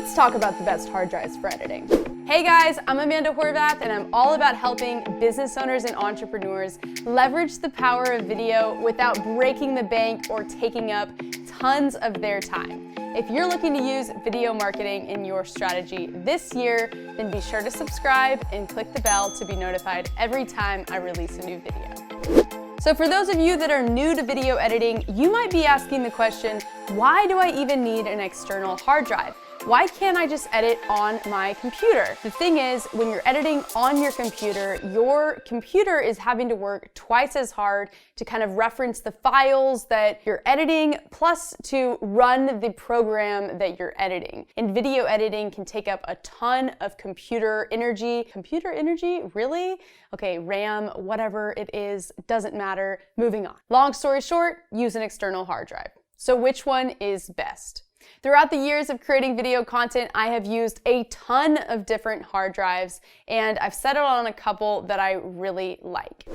let's talk about the best hard drives for editing. Hey guys, I'm Amanda Horvath, and I'm all about helping business owners and entrepreneurs leverage the power of video without breaking the bank or taking up tons of their time. If you're looking to use video marketing in your strategy this year, then be sure to subscribe and click the bell to be notified every time I release a new video. So for those of you that are new to video editing, you might be asking the question, why do I even need an external hard drive? Why can't I just edit on my computer? The thing is, when you're editing on your computer is having to work twice as hard to kind of reference the files that you're editing, plus to run the program that you're editing. And video editing can take up a ton of computer energy. Computer energy? Really? Okay, RAM, whatever it is, doesn't matter. Moving on. Long story short, use an external hard drive. So which one is best? Throughout the years of creating video content, I have used a ton of different hard drives, and I've settled on a couple that I really like.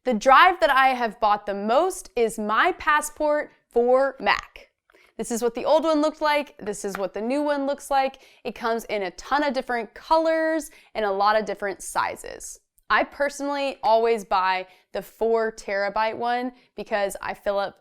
The drive that I have bought the most is my Passport for Mac. This is what the old one looked like. This is what the new one looks like. It comes in a ton of different colors and a lot of different sizes. I personally always buy the 4 terabyte one because I fill up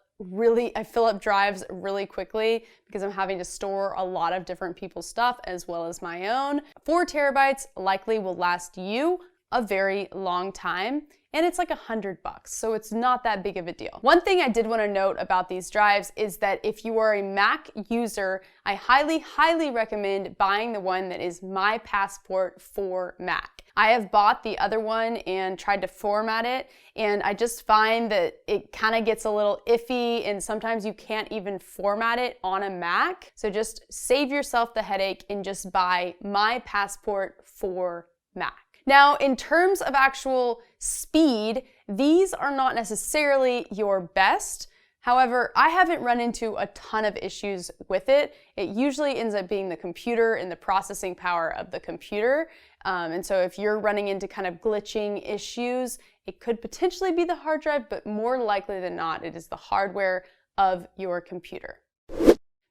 drives really quickly because I'm having to store a lot of different people's stuff as well as my own. 4 terabytes likely will last you a very long time, and it's like $100, so it's not that big of a deal. One thing I did want to note about these drives is that if you are a Mac user, I highly recommend buying the one that is my Passport for Mac. I have bought the other one and tried to format it, and I just find that it kind of gets a little iffy, and sometimes you can't even format it on a Mac. So just save yourself the headache and just buy my Passport for Mac. Now, in terms of actual speed, these are not necessarily your best. However, I haven't run into a ton of issues with it. It usually ends up being the computer and the processing power of the computer. And so if you're running into kind of glitching issues, it could potentially be the hard drive, but more likely than not, it is the hardware of your computer.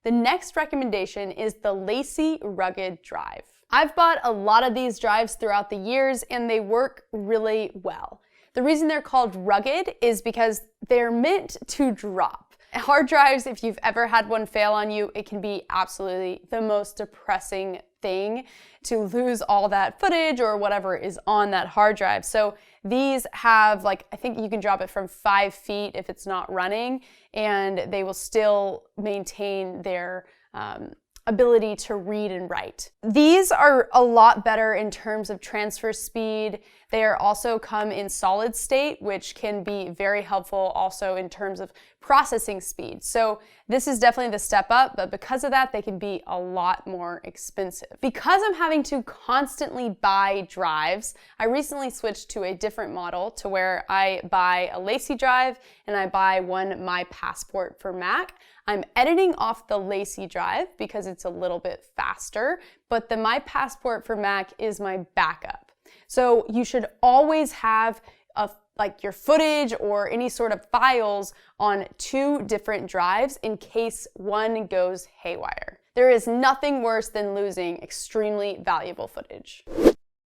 The next recommendation is the LaCie Rugged drive. I've bought a lot of these drives throughout the years, and they work really well. The reason they're called rugged is because they're meant to drop. Hard drives, if you've ever had one fail on you, it can be absolutely the most depressing thing to lose all that footage or whatever is on that hard drive. So these have, I think you can drop it from 5 feet if it's not running, and they will still maintain their ability to read and write. These are a lot better in terms of transfer speed. They are also come in solid state, which can be very helpful also in terms of processing speed. So this is definitely the step up, but because of that, they can be a lot more expensive. Because I'm having to constantly buy drives, I recently switched to a different model to where I buy a LaCie drive and I buy one my Passport for Mac. I'm editing off the LaCie drive because it's a little bit faster, but the my Passport for Mac is my backup. So you should always have your footage or any sort of files on 2 different drives in case one goes haywire. There is nothing worse than losing extremely valuable footage.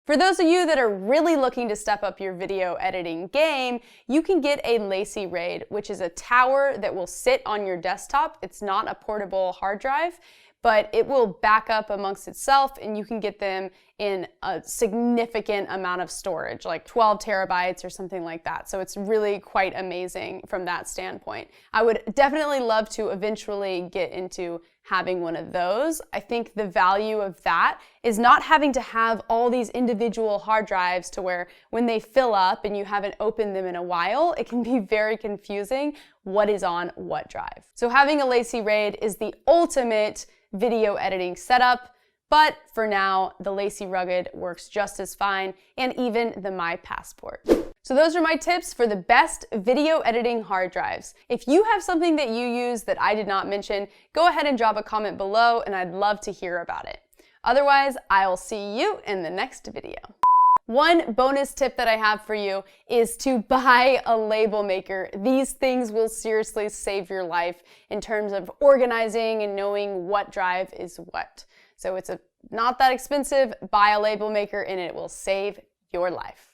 For those of you that are really looking to step up your video editing game, you can get a LaCie Raid, which is a tower that will sit on your desktop. It's not a portable hard drive, but it will back up amongst itself, and you can get them in a significant amount of storage, like 12 terabytes or something like that. So it's really quite amazing from that standpoint. I would definitely love to eventually get into having one of those. I think the value of that is not having to have all these individual hard drives to where when they fill up and you haven't opened them in a while, it can be very confusing what is on what drive. So having a LaCie Raid is the ultimate video editing setup, but for now, the LaCie Rugged works just as fine, and even the My Passport. So those are my tips for the best video editing hard drives. If you have something that you use that I did not mention, go ahead and drop a comment below, and I'd love to hear about it. Otherwise, I'll see you in the next video. One bonus tip that I have for you is to buy a label maker. These things will seriously save your life in terms of organizing and knowing what drive is what. So it's not that expensive. Buy a label maker and it will save your life.